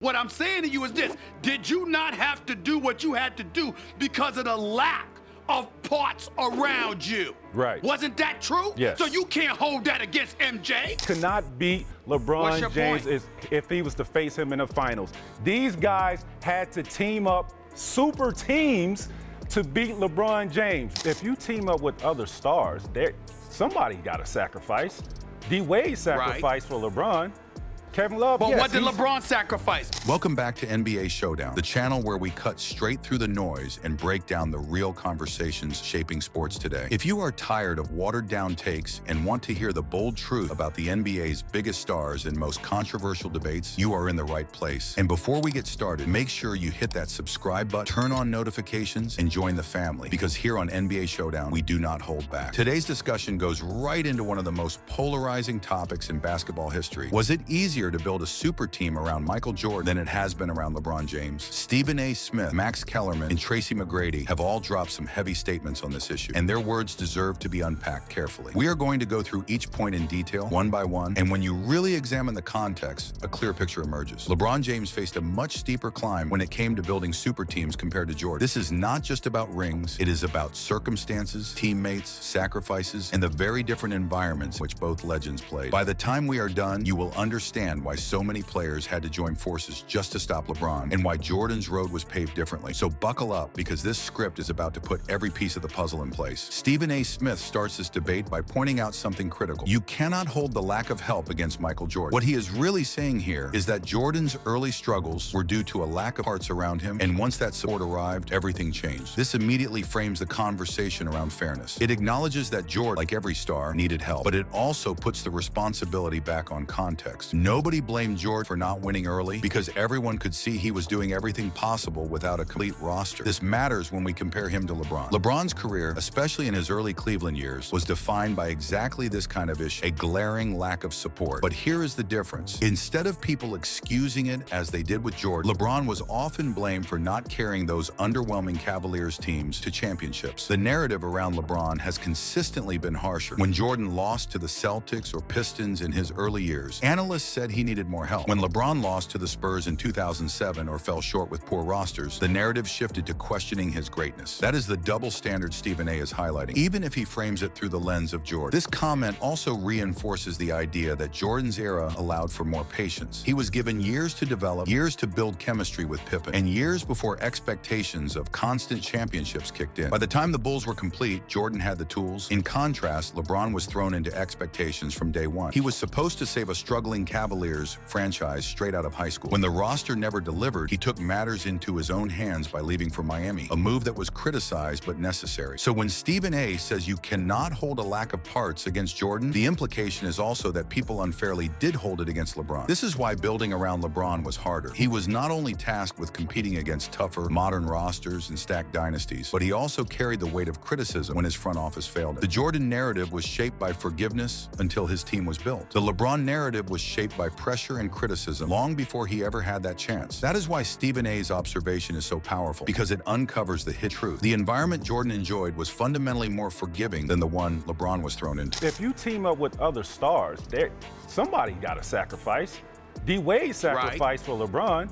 What I'm saying to you is this: did you not have to do what you had to do because of the lack of parts around you? Right. Wasn't that true? Yes. So you can't hold that against MJ? Could not beat LeBron James if he was to face him in the finals. These guys had to team up super teams to beat LeBron James. If you team up with other stars, somebody got to sacrifice. D-Wade sacrificed for LeBron. Kevin Love, but yes, what did LeBron sacrifice? Welcome back to NBA Showdown, the channel where we cut straight through the noise and break down the real conversations shaping sports today. If you are tired of watered-down takes and want to hear the bold truth about the NBA's biggest stars and most controversial debates, you are in the right place. And before we get started, make sure you hit that subscribe button, turn on notifications, and join the family, because here on NBA Showdown, we do not hold back. Today's discussion goes right into one of the most polarizing topics in basketball history. Was it easier to build a super team around Michael Jordan than it has been around LeBron James? Stephen A. Smith, Max Kellerman, and Tracy McGrady have all dropped some heavy statements on this issue, and their words deserve to be unpacked carefully. We are going to go through each point in detail, one by one, and when you really examine the context, a clear picture emerges. LeBron James faced a much steeper climb when it came to building super teams compared to Jordan. This is not just about rings, it is about circumstances, teammates, sacrifices, and the very different environments in which both legends played. By the time we are done, you will understand why so many players had to join forces just to stop LeBron, and why Jordan's road was paved differently. So buckle up, because this script is about to put every piece of the puzzle in place. Stephen A. Smith starts this debate by pointing out something critical. You cannot hold the lack of help against Michael Jordan. What he is really saying here is that Jordan's early struggles were due to a lack of parts around him, and once that support arrived, everything changed. This immediately frames the conversation around fairness. It acknowledges that Jordan, like every star, needed help, but it also puts the responsibility back on context. Nobody blamed Jordan for not winning early, because everyone could see he was doing everything possible without a complete roster. This matters when we compare him to LeBron. LeBron's career, especially in his early Cleveland years, was defined by exactly this kind of issue, a glaring lack of support. But here is the difference. Instead of people excusing it as they did with Jordan, LeBron was often blamed for not carrying those underwhelming Cavaliers teams to championships. The narrative around LeBron has consistently been harsher. When Jordan lost to the Celtics or Pistons in his early years, analysts said he needed more help. When LeBron lost to the Spurs in 2007 or fell short with poor rosters, the narrative shifted to questioning his greatness. That is the double standard Stephen A. is highlighting, even if he frames it through the lens of Jordan. This comment also reinforces the idea that Jordan's era allowed for more patience. He was given years to develop, years to build chemistry with Pippen, and years before expectations of constant championships kicked in. By the time the Bulls were complete, Jordan had the tools. In contrast, LeBron was thrown into expectations from day one. He was supposed to save a struggling Cavaliers franchise straight out of high school. When the roster never delivered, he took matters into his own hands by leaving for Miami, a move that was criticized but necessary. So when Stephen A. says you cannot hold a lack of parts against Jordan, the implication is also that people unfairly did hold it against LeBron. This is why building around LeBron was harder. He was not only tasked with competing against tougher, modern rosters and stacked dynasties, but he also carried the weight of criticism when his front office failed him. The Jordan narrative was shaped by forgiveness until his team was built. The LeBron narrative was shaped by pressure and criticism long before he ever had that chance. That is why Stephen A.'s observation is so powerful, because it uncovers the hidden truth. The environment Jordan enjoyed was fundamentally more forgiving than the one LeBron was thrown into. If you team up with other stars, somebody got to sacrifice. D-Wade sacrificed for LeBron.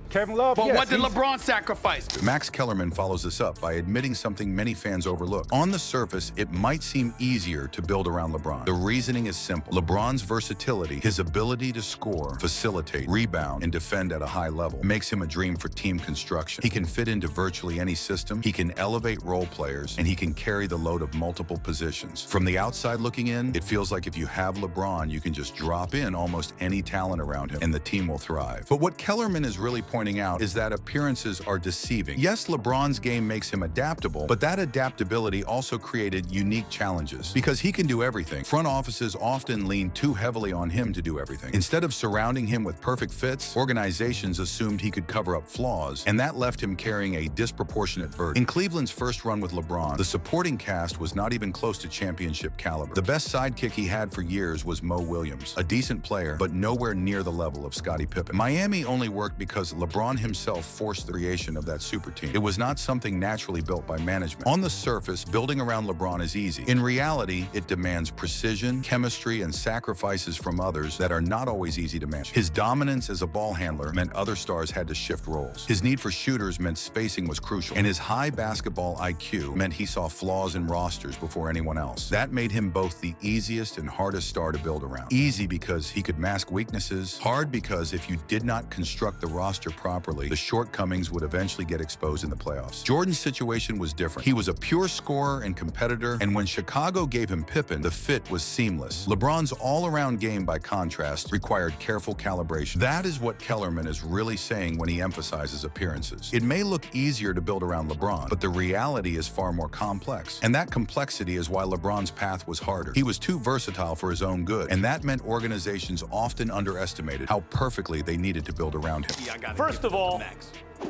Kevin Love, but what did LeBron sacrifice? Max Kellerman follows this up by admitting something many fans overlook. On the surface, it might seem easier to build around LeBron. The reasoning is simple. LeBron's versatility, his ability to score, facilitate, rebound, and defend at a high level, makes him a dream for team construction. He can fit into virtually any system, he can elevate role players, and he can carry the load of multiple positions. From the outside looking in, it feels like if you have LeBron, you can just drop in almost any talent around him, and the team will thrive. But what Kellerman is really pointing out is that appearances are deceiving. Yes, LeBron's game makes him adaptable, but that adaptability also created unique challenges. Because he can do everything, front offices often lean too heavily on him to do everything. Instead of surrounding him with perfect fits, organizations assumed he could cover up flaws, and that left him carrying a disproportionate burden. In Cleveland's first run with LeBron, the supporting cast was not even close to championship caliber. The best sidekick he had for years was Mo Williams, a decent player, but nowhere near the level of Scottie Pippen. Miami only worked because LeBron LeBron himself forced the creation of that super team. It was not something naturally built by management. On the surface, building around LeBron is easy. In reality, it demands precision, chemistry, and sacrifices from others that are not always easy to match. His dominance as a ball handler meant other stars had to shift roles. His need for shooters meant spacing was crucial, and his high basketball IQ meant he saw flaws in rosters before anyone else. That made him both the easiest and hardest star to build around. Easy because he could mask weaknesses, hard because if you did not construct the roster properly, the shortcomings would eventually get exposed in the playoffs. Jordan's situation was different. He was a pure scorer and competitor, and when Chicago gave him Pippen, the fit was seamless. LeBron's all-around game, by contrast, required careful calibration. That is what Kellerman is really saying when he emphasizes appearances. It may look easier to build around LeBron, but the reality is far more complex. And that complexity is why LeBron's path was harder. He was too versatile for his own good, and that meant organizations often underestimated how perfectly they needed to build around him.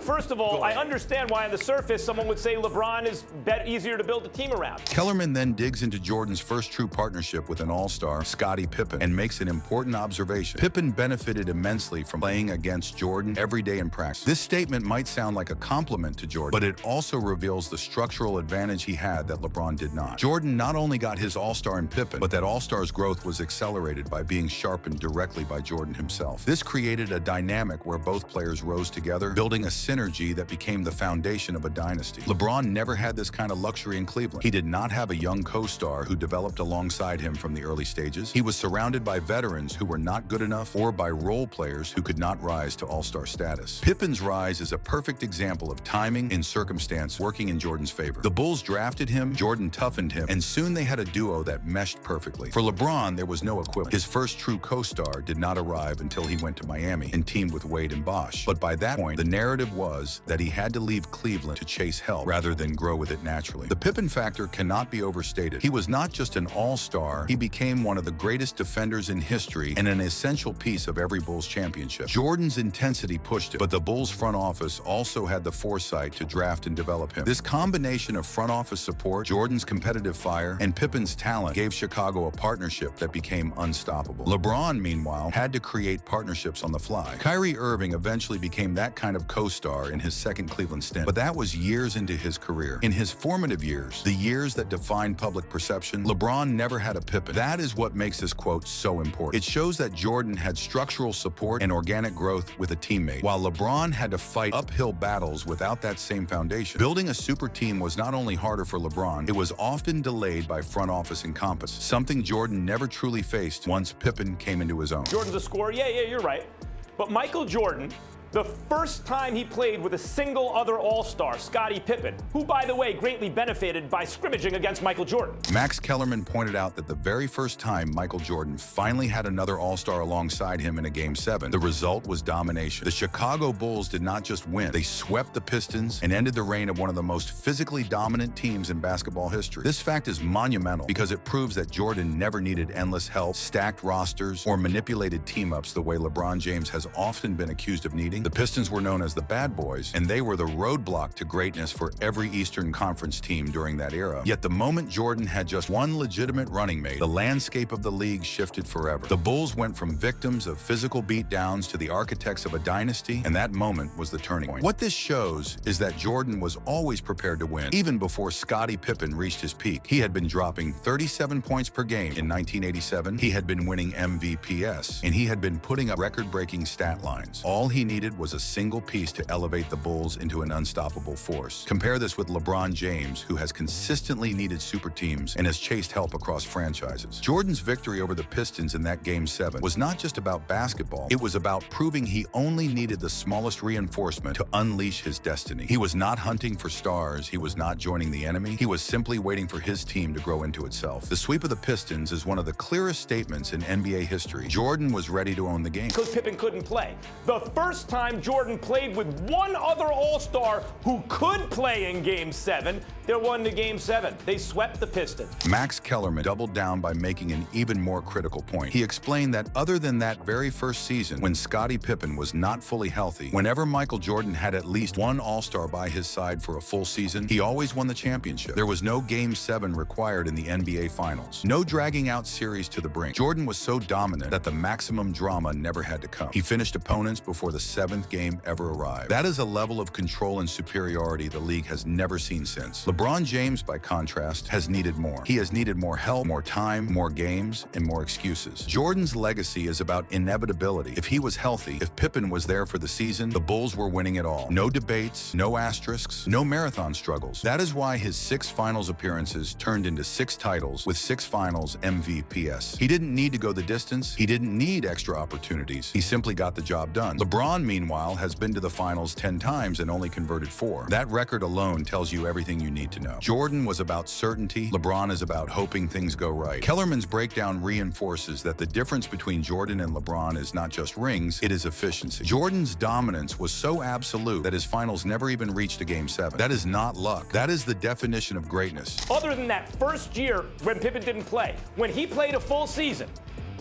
First of all, I understand why on the surface someone would say LeBron is easier to build a team around. Kellerman then digs into Jordan's first true partnership with an all-star, Scottie Pippen, and makes an important observation. Pippen benefited immensely from playing against Jordan every day in practice. This statement might sound like a compliment to Jordan, but it also reveals the structural advantage he had that LeBron did not. Jordan not only got his all-star in Pippen, but that all-star's growth was accelerated by being sharpened directly by Jordan himself. This created a dynamic where both players rose together, building a synergy that became the foundation of a dynasty. LeBron never had this kind of luxury in Cleveland. He did not have a young co-star who developed alongside him from the early stages. He was surrounded by veterans who were not good enough or by role players who could not rise to all-star status. Pippen's rise is a perfect example of timing and circumstance working in Jordan's favor. The Bulls drafted him, Jordan toughened him, and soon they had a duo that meshed perfectly. For LeBron, there was no equivalent. His first true co-star did not arrive until he went to Miami and teamed with Wade and Bosh. But by that point, the narrative was that he had to leave Cleveland to chase help rather than grow with it naturally. The Pippen factor cannot be overstated. He was not just an all-star, he became one of the greatest defenders in history and an essential piece of every Bulls championship. Jordan's intensity pushed him, but the Bulls front office also had the foresight to draft and develop him. This combination of front office support, Jordan's competitive fire, and Pippen's talent gave Chicago a partnership that became unstoppable. LeBron, meanwhile, had to create partnerships on the fly. Kyrie Irving eventually became that kind of co-star in his second Cleveland stint, but that was years into his career. In his formative years, the years that defined public perception, LeBron never had a Pippen. That is what makes this quote so important. It shows that Jordan had structural support and organic growth with a teammate, while LeBron had to fight uphill battles without that same foundation. Building a super team was not only harder for LeBron, it was often delayed by front office incompetence, something Jordan never truly faced once Pippen came into his own. Jordan's a scorer, yeah, you're right. But Michael Jordan, the first time he played with a single other all-star, Scottie Pippen, who, by the way, greatly benefited by scrimmaging against Michael Jordan. Max Kellerman pointed out that the very first time Michael Jordan finally had another all-star alongside him in a Game 7, the result was domination. The Chicago Bulls did not just win, they swept the Pistons and ended the reign of one of the most physically dominant teams in basketball history. This fact is monumental because it proves that Jordan never needed endless help, stacked rosters, or manipulated team-ups the way LeBron James has often been accused of needing. The Pistons were known as the Bad Boys, and they were the roadblock to greatness for every Eastern Conference team during that era. Yet the moment Jordan had just one legitimate running mate, the landscape of the league shifted forever. The Bulls went from victims of physical beatdowns to the architects of a dynasty, and that moment was the turning point. What this shows is that Jordan was always prepared to win, even before Scottie Pippen reached his peak. He had been dropping 37 points per game in 1987, he had been winning MVPs, and he had been putting up record-breaking stat lines. All he needed was a single piece to elevate the Bulls into an unstoppable force. Compare this with LeBron James, who has consistently needed super teams and has chased help across franchises. Jordan's victory over the Pistons in that Game 7 was not just about basketball, it was about proving he only needed the smallest reinforcement to unleash his destiny. He was not hunting for stars, he was not joining the enemy, he was simply waiting for his team to grow into itself. The sweep of the Pistons is one of the clearest statements in NBA history. Jordan was ready to own the game. Because Pippen couldn't play. The first time Jordan played with one other all-star who could play in Game 7, they won the Game 7. They swept the Pistons. Max Kellerman doubled down by making an even more critical point. He explained that other than that very first season, when Scottie Pippen was not fully healthy, whenever Michael Jordan had at least one all-star by his side for a full season, he always won the championship. There was no Game 7 required in the NBA Finals. No dragging out series to the brink. Jordan was so dominant that the maximum drama never had to come. He finished opponents before the 7 7th game ever arrived. That is a level of control and superiority the league has never seen since. LeBron James, by contrast, has needed more. He has needed more help, more time, more games, and more excuses. Jordan's legacy is about inevitability. If he was healthy, if Pippen was there for the season, the Bulls were winning it all. No debates, no asterisks, no marathon struggles. That is why his 6 finals appearances turned into 6 titles with 6 finals MVPs. He didn't need to go the distance. He didn't need extra opportunities. He simply got the job done. LeBron, meanwhile, has been to the finals 10 times and only converted 4. That record alone tells you everything you need to know. Jordan was about certainty. LeBron is about hoping things go right. Kellerman's breakdown reinforces that the difference between Jordan and LeBron is not just rings, it is efficiency. Jordan's dominance was so absolute that his finals never even reached a Game 7. That is not luck. That is the definition of greatness. Other than that first year when Pippen didn't play, when he played a full season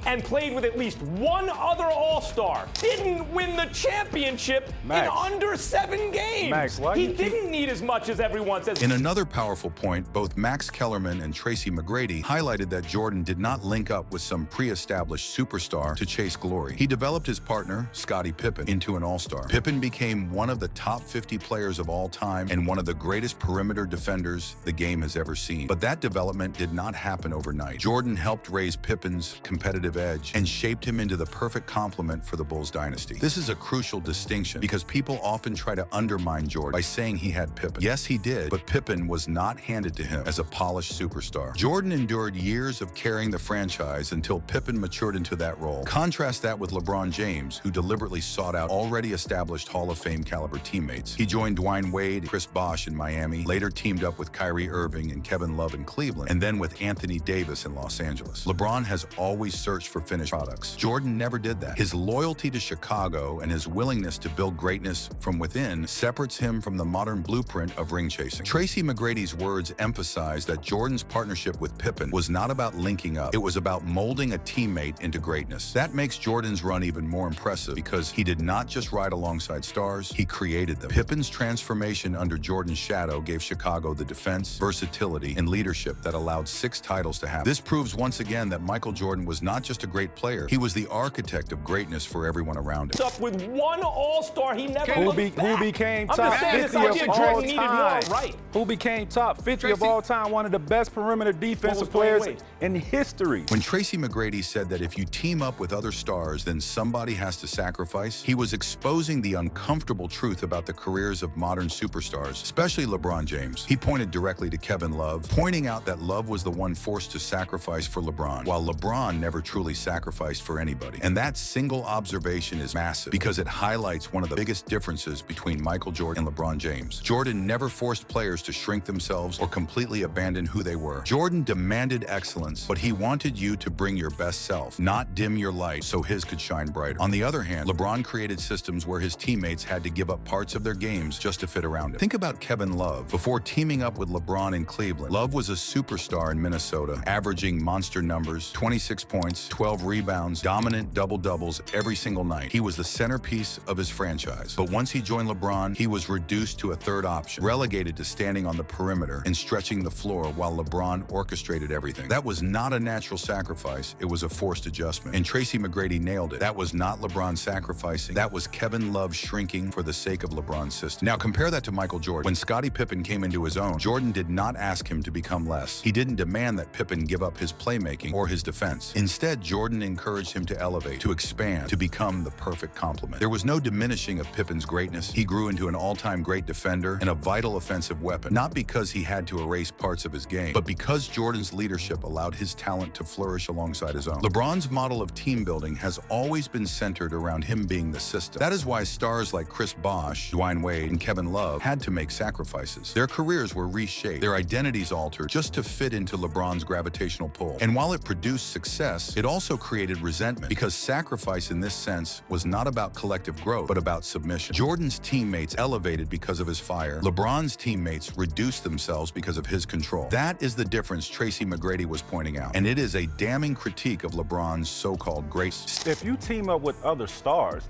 and played with at least one other All-Star, didn't win the championship in under 7 games. He didn't need as much as everyone says. In another powerful point, both Max Kellerman and Tracy McGrady highlighted that Jordan did not link up with some pre-established superstar to chase glory. He developed his partner, Scottie Pippen, into an All-Star. Pippen became one of the top 50 players of all time and one of the greatest perimeter defenders the game has ever seen. But that development did not happen overnight. Jordan helped raise Pippen's competitive edge and shaped him into the perfect complement for the Bulls dynasty. This is a crucial distinction because people often try to undermine Jordan by saying he had Pippen. Yes, he did, but Pippen was not handed to him as a polished superstar. Jordan endured years of carrying the franchise until Pippen matured into that role. Contrast that with LeBron James, who deliberately sought out already established Hall of Fame caliber teammates. He joined Dwayne Wade and Chris Bosh in Miami, later teamed up with Kyrie Irving and Kevin Love in Cleveland, and then with Anthony Davis in Los Angeles. LeBron has always searched for finished products. Jordan never did that. His loyalty to Chicago and his willingness to build greatness from within separates him from the modern blueprint of ring chasing. Tracy McGrady's words emphasize that Jordan's partnership with Pippen was not about linking up. It was about molding a teammate into greatness. That makes Jordan's run even more impressive because he did not just ride alongside stars, he created them. Pippen's transformation under Jordan's shadow gave Chicago the defense, versatility, and leadership that allowed 6 titles to happen. This proves once again that Michael Jordan was not just a great player, he was the architect of greatness for everyone around him. Up with one All-Star, he never who back. became I'm top just saying 50 this idea of Jordan all needed time. more, right? Who became top 50 of all time, one of the best perimeter defensive Dwayne players Wade? in history. When Tracy McGrady said that if you team up with other stars, then somebody has to sacrifice, he was exposing the uncomfortable truth about the careers of modern superstars, especially LeBron James. He pointed directly to Kevin Love, pointing out that Love was the one forced to sacrifice for LeBron, while LeBron never truly sacrificed for anybody. And that single observation is massive because it highlights one of the biggest differences between Michael Jordan and LeBron James. Jordan never forced players to shrink themselves or completely abandon who they were. Jordan demanded excellence, but he wanted you to bring your best self, not dim your light so his could shine brighter. On the other hand, LeBron created systems where his teammates had to give up parts of their games just to fit around him. Think about Kevin Love. Before teaming up with LeBron in Cleveland, Love was a superstar in Minnesota, averaging monster numbers, 26 points, 12 rebounds, dominant double-doubles every single night. He was the centerpiece of his franchise. But once he joined LeBron, he was reduced to a third option, relegated to standing on the perimeter and stretching the floor while LeBron orchestrated everything. That was not a natural sacrifice. It was a forced adjustment. And Tracy McGrady nailed it. That was not LeBron sacrificing. That was Kevin Love shrinking for the sake of LeBron's system. Now compare that to Michael Jordan. When Scottie Pippen came into his own, Jordan did not ask him to become less. He didn't demand that Pippen give up his playmaking or his defense. Instead, Jordan encouraged him to elevate, to expand, to become the perfect complement. There was no diminishing of Pippen's greatness. He grew into an all-time great defender and a vital offensive weapon, not because he had to erase parts of his game, but because Jordan's leadership allowed his talent to flourish alongside his own. LeBron's model of team building has always been centered around him being the system. That is why stars like Chris Bosh, Dwayne Wade, and Kevin Love had to make sacrifices. Their careers were reshaped, their identities altered just to fit into LeBron's gravitational pull. And while it produced success, it also created resentment because sacrifice in this sense was not about collective growth, but about submission. Jordan's teammates elevated because of his fire. LeBron's teammates reduced themselves because of his control. That is the difference Tracy McGrady was pointing out, and it is a damning critique of LeBron's so-called greatness. If you team up with other stars,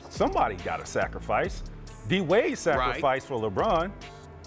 somebody got to sacrifice. D. Wade sacrificed for LeBron.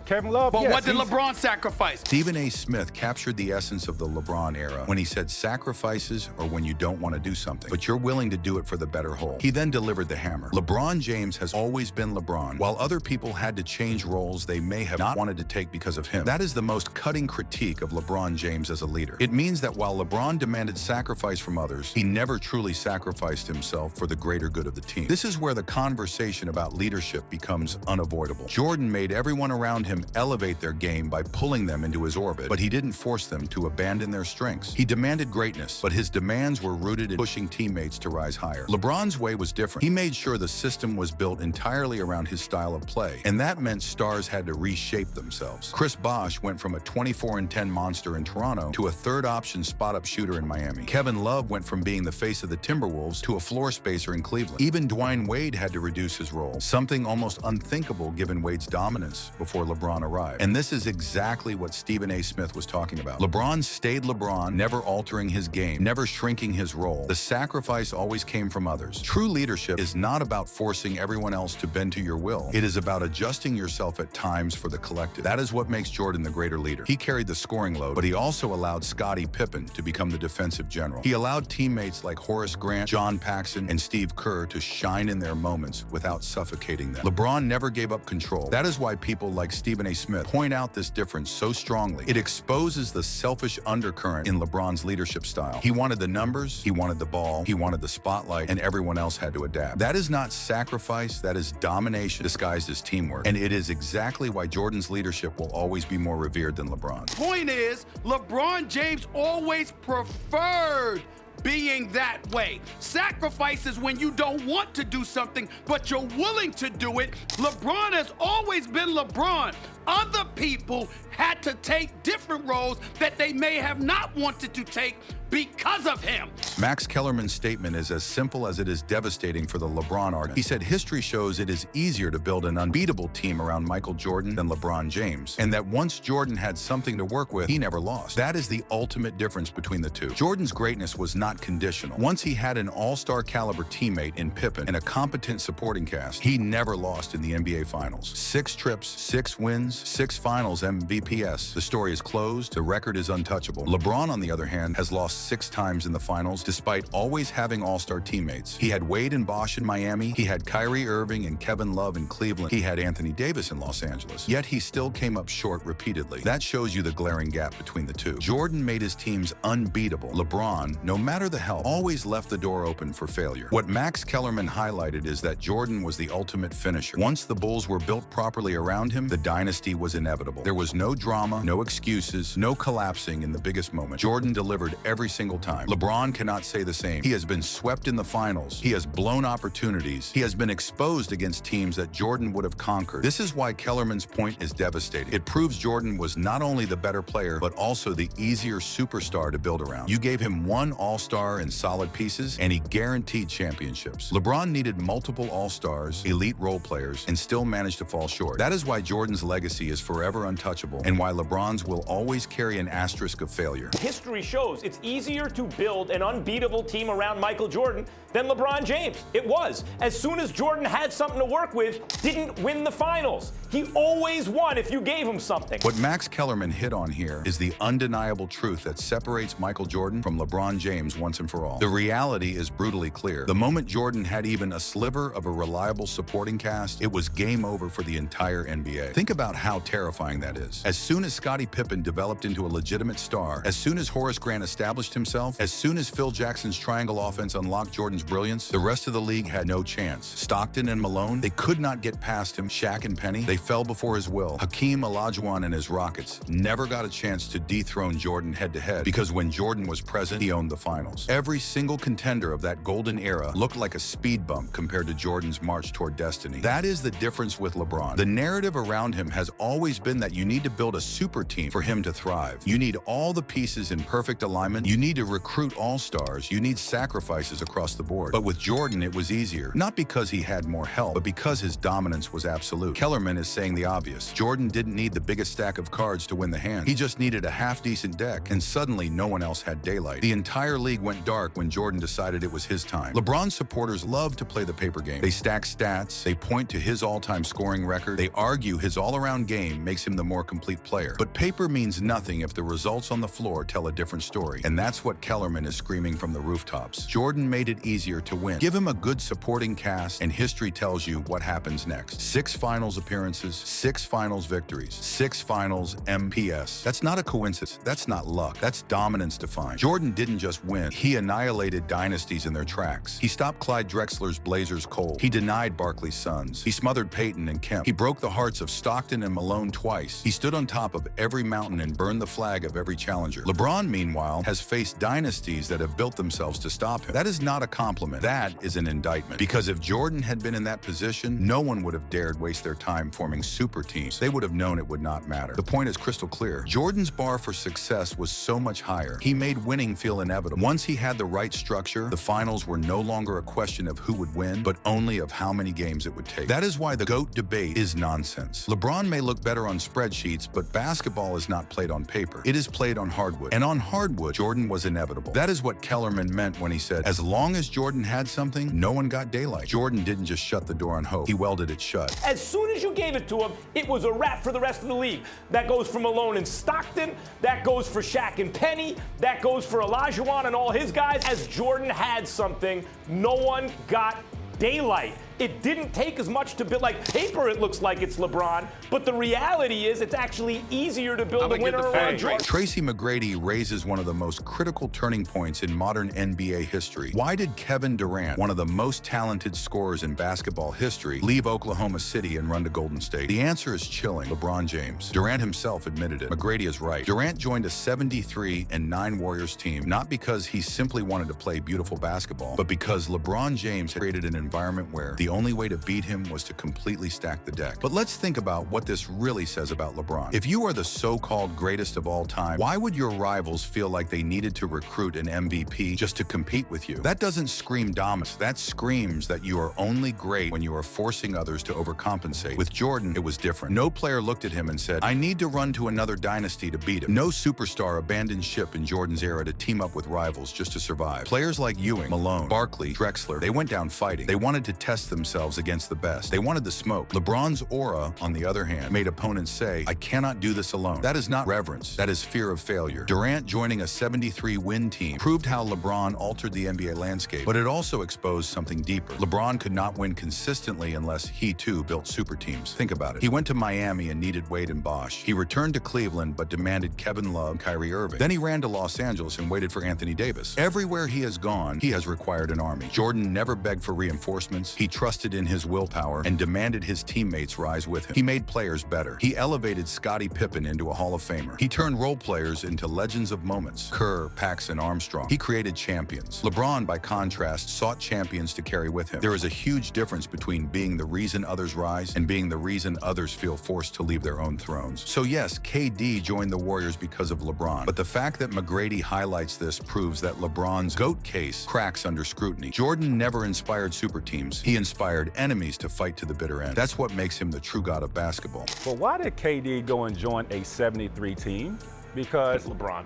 Kevin Love, But yes, what did LeBron sacrifice? Stephen A. Smith captured the essence of the LeBron era when he said sacrifices are when you don't want to do something, but you're willing to do it for the better whole. He then delivered the hammer. LeBron James has always been LeBron, while other people had to change roles they may have not wanted to take because of him. That is the most cutting critique of LeBron James as a leader. It means that while LeBron demanded sacrifice from others, he never truly sacrificed himself for the greater good of the team. This is where the conversation about leadership becomes unavoidable. Jordan made everyone around him elevate their game by pulling them into his orbit, but he didn't force them to abandon their strengths. He demanded greatness, but his demands were rooted in pushing teammates to rise higher. LeBron's way was different. He made sure the system was built entirely around his style of play, and that meant stars had to reshape themselves. Chris Bosh went from a 24-10 monster in Toronto to a third-option spot-up shooter in Miami. Kevin Love went from being the face of the Timberwolves to a floor spacer in Cleveland. Even Dwayne Wade had to reduce his role, something almost unthinkable given Wade's dominance before LeBron arrived. And this is exactly what Stephen A. Smith was talking about. LeBron stayed LeBron, never altering his game, never shrinking his role. The sacrifice always came from others. True leadership is not about forcing everyone else to bend to your will. It is about adjusting yourself at times for the collective. That is what makes Jordan the greater leader. He carried the scoring load, but he also allowed Scottie Pippen to become the defensive general. He allowed teammates like Horace Grant, John Paxson, and Steve Kerr to shine in their moments without suffocating them. LeBron never gave up control. That is why people like Stephen A. Smith point out this difference so strongly. It exposes the selfish undercurrent in LeBron's leadership style. He wanted the numbers, he wanted the ball, he wanted the spotlight, and everyone else had to adapt. That is not sacrifice, that is domination disguised as teamwork. And it is exactly why Jordan's leadership will always be more revered than LeBron's. Point is, LeBron James always preferred being that way. Sacrifice is when you don't want to do something, but you're willing to do it. LeBron has always been LeBron. Other people had to take different roles that they may have not wanted to take because of him. Max Kellerman's statement is as simple as it is devastating for the LeBron argument. He said history shows it is easier to build an unbeatable team around Michael Jordan than LeBron James, and that once Jordan had something to work with, he never lost. That is the ultimate difference between the two. Jordan's greatness was not conditional. Once he had an all-star caliber teammate in Pippen and a competent supporting cast, he never lost in the NBA Finals. 6 trips, 6 wins, 6 Finals MVPs. The story is closed. The record is untouchable. LeBron, on the other hand, has lost 6 times in the finals, despite always having all-star teammates. He had Wade and Bosh in Miami. He had Kyrie Irving and Kevin Love in Cleveland. He had Anthony Davis in Los Angeles. Yet he still came up short repeatedly. That shows you the glaring gap between the two. Jordan made his teams unbeatable. LeBron, no matter the help, always left the door open for failure. What Max Kellerman highlighted is that Jordan was the ultimate finisher. Once the Bulls were built properly around him, the dynasty was inevitable. There was no drama, no excuses, no collapsing in the biggest moment. Jordan delivered every single time. LeBron cannot say the same. He has been swept in the finals. He has blown opportunities. He has been exposed against teams that Jordan would have conquered. This is why Kellerman's point is devastating. It proves Jordan was not only the better player, but also the easier superstar to build around. You gave him one all-star and solid pieces, and he guaranteed championships. LeBron needed multiple all-stars, elite role players, and still managed to fall short. That is why Jordan's legacy is forever untouchable, and why LeBron's will always carry an asterisk of failure. History shows it's easier to build an unbeatable team around Michael Jordan than LeBron James. It was. As soon as Jordan had something to work with, didn't win the finals. He always won if you gave him something. What Max Kellerman hit on here is the undeniable truth that separates Michael Jordan from LeBron James once and for all. The reality is brutally clear. The moment Jordan had even a sliver of a reliable supporting cast, it was game over for the entire NBA. Think about how terrifying that is. As soon as Scottie Pippen developed into a legitimate star, as soon as Horace Grant established himself, as soon as Phil Jackson's triangle offense unlocked Jordan's brilliance, the rest of the league had no chance. Stockton and Malone, they could not get past him. Shaq and Penny, they fell before his will. Hakeem Olajuwon and his Rockets never got a chance to dethrone Jordan head-to-head, because when Jordan was present, he owned the finals. Every single contender of that golden era looked like a speed bump compared to Jordan's march toward destiny. That is the difference with LeBron. The narrative around him has always been that you need to build a super team for him to thrive. You need all the pieces in perfect alignment. You need to recruit all-stars. You need sacrifices across the board. But with Jordan, it was easier. Not because he had more help, but because his dominance was absolute. Kellerman is saying the obvious. Jordan didn't need the biggest stack of cards to win the hand. He just needed a half-decent deck, and suddenly no one else had daylight. The entire league went dark when Jordan decided it was his time. LeBron supporters love to play the paper game. They stack stats, they point to his all-time scoring record, they argue his all-around all-around game makes him the more complete player. But paper means nothing if the results on the floor tell a different story. And that's what Kellerman is screaming from the rooftops. Jordan made it easier to win. Give him a good supporting cast, and history tells you what happens next. 6 finals appearances, 6 finals victories, 6 finals MPS. That's not a coincidence. That's not luck. That's dominance defined. Jordan didn't just win. He annihilated dynasties in their tracks. He stopped Clyde Drexler's Blazers cold. He denied Barkley's Suns. He smothered Peyton and Kemp. He broke the hearts of Stockton and Malone twice. He stood on top of every mountain and burned the flag of every challenger. LeBron, meanwhile, has faced dynasties that have built themselves to stop him. That is not a compliment. That is an indictment. Because if Jordan had been in that position, no one would have dared waste their time forming super teams. They would have known it would not matter. The point is crystal clear. Jordan's bar for success was so much higher. He made winning feel inevitable. Once he had the right structure, the finals were no longer a question of who would win, but only of how many games it would take. That is why the GOAT debate is nonsense. LeBron may look better on spreadsheets, but basketball is not played on paper. It is played on hardwood. And on hardwood, Jordan was inevitable. That is what Kellerman meant when he said, as long as Jordan had something, no one got daylight. Jordan didn't just shut the door on hope. He welded it shut. As soon as you gave it to him, it was a wrap for the rest of the league. That goes for Malone and Stockton. That goes for Shaq and Penny. That goes for Olajuwon and all his guys. As Jordan had something, no one got daylight. It didn't take as much to build, like paper it looks like it's LeBron, but the reality is it's actually easier to build a winner around Jordan. Tracy McGrady raises one of the most critical turning points in modern NBA history. Why did Kevin Durant, one of the most talented scorers in basketball history, leave Oklahoma City and run to Golden State? The answer is chilling. LeBron James. Durant himself admitted it. McGrady is right. Durant joined a 73-9 Warriors team, not because he simply wanted to play beautiful basketball, but because LeBron James had created an environment where the only way to beat him was to completely stack the deck. But let's think about what this really says about LeBron. If you are the so-called greatest of all time, why would your rivals feel like they needed to recruit an MVP just to compete with you? That doesn't scream dominance. That screams that you are only great when you are forcing others to overcompensate. With Jordan, it was different. No player looked at him and said, I need to run to another dynasty to beat him. No superstar abandoned ship in Jordan's era to team up with rivals just to survive. Players like Ewing, Malone, Barkley, Drexler, they went down fighting. They wanted to test themselves against the best. They wanted the smoke. LeBron's aura, on the other hand, made opponents say, I cannot do this alone. That is not reverence. That is fear of failure. Durant joining a 73-win team proved how LeBron altered the NBA landscape, but it also exposed something deeper. LeBron could not win consistently unless he too built super teams. Think about it. He went to Miami and needed Wade and Bosh. He returned to Cleveland but demanded Kevin Love, Kyrie Irving. Then he ran to Los Angeles and waited for Anthony Davis. Everywhere he has gone, he has required an army. Jordan never begged for reinforcements. He trusted in his willpower and demanded his teammates rise with him. He made players better. He elevated Scottie Pippen into a Hall of Famer. He turned role players into legends of moments. Kerr, Paxson, Armstrong. He created champions. LeBron, by contrast, sought champions to carry with him. There is a huge difference between being the reason others rise and being the reason others feel forced to leave their own thrones. So yes, KD joined the Warriors because of LeBron, but the fact that McGrady highlights this proves that LeBron's GOAT case cracks under scrutiny. Jordan never inspired super teams. He inspired enemies to fight to the bitter end. That's what makes him the true god of basketball. But why did KD go and join a 73 team? Because LeBron.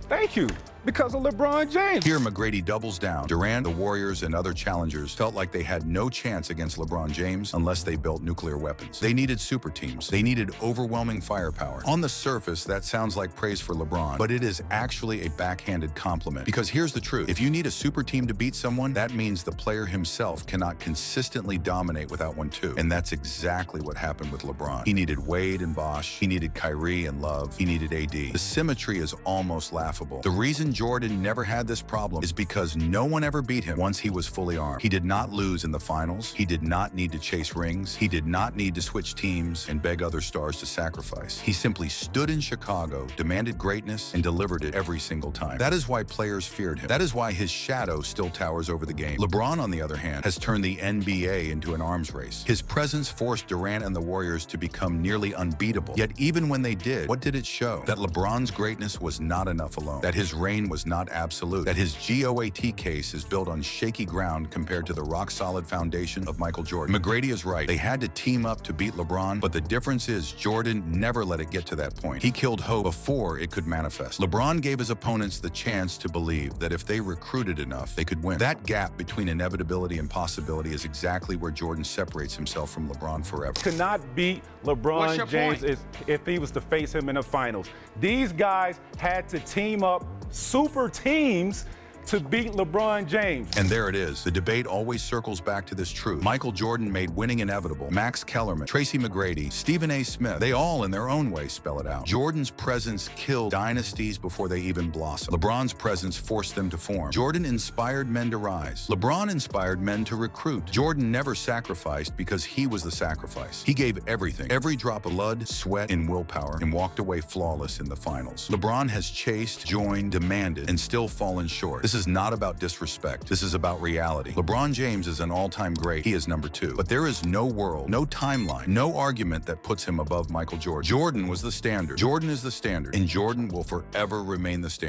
Thank you. Because of LeBron James. Here, McGrady doubles down. Durant, the Warriors, and other challengers felt like they had no chance against LeBron James unless they built nuclear weapons. They needed super teams. They needed overwhelming firepower. On the surface, that sounds like praise for LeBron, but it is actually a backhanded compliment. Because here's the truth. If you need a super team to beat someone, that means the player himself cannot consistently dominate without one too. And that's exactly what happened with LeBron. He needed Wade and Bosh. He needed Kyrie and Love. He needed AD. The symmetry is almost laughable. The reason Jordan never had this problem is because no one ever beat him once he was fully armed. He did not lose in the finals. He did not need to chase rings. He did not need to switch teams and beg other stars to sacrifice. He simply stood in Chicago, demanded greatness, and delivered it every single time. That is why players feared him. That is why his shadow still towers over the game. LeBron, on the other hand, has turned the NBA into an arms race. His presence forced Durant and the Warriors to become nearly unbeatable. Yet even when they did, what did it show? That LeBron's greatness was not enough alone. That his reign reign was not absolute, that his GOAT case is built on shaky ground compared to the rock-solid foundation of Michael Jordan. McGrady is right. They had to team up to beat LeBron, but the difference is Jordan never let it get to that point. He killed hope before it could manifest. LeBron gave his opponents the chance to believe that if they recruited enough, they could win. That gap between inevitability and possibility is exactly where Jordan separates himself from LeBron forever. Could not beat LeBron James if he was to face him in the finals. These guys had to team up super teams to beat LeBron James. And there it is. The debate always circles back to this truth. Michael Jordan made winning inevitable. Max Kellerman, Tracy McGrady, Stephen A. Smith, they all in their own way spell it out. Jordan's presence killed dynasties before they even blossomed. LeBron's presence forced them to form. Jordan inspired men to rise. LeBron inspired men to recruit. Jordan never sacrificed because he was the sacrifice. He gave everything, every drop of blood, sweat, and willpower, and walked away flawless in the finals. LeBron has chased, joined, demanded, and still fallen short. This is not about disrespect. This is about reality. LeBron James is an all-time great. He is number 2. But there is no world, no timeline, no argument that puts him above Michael Jordan. Jordan was the standard. Jordan is the standard. And Jordan will forever remain the standard.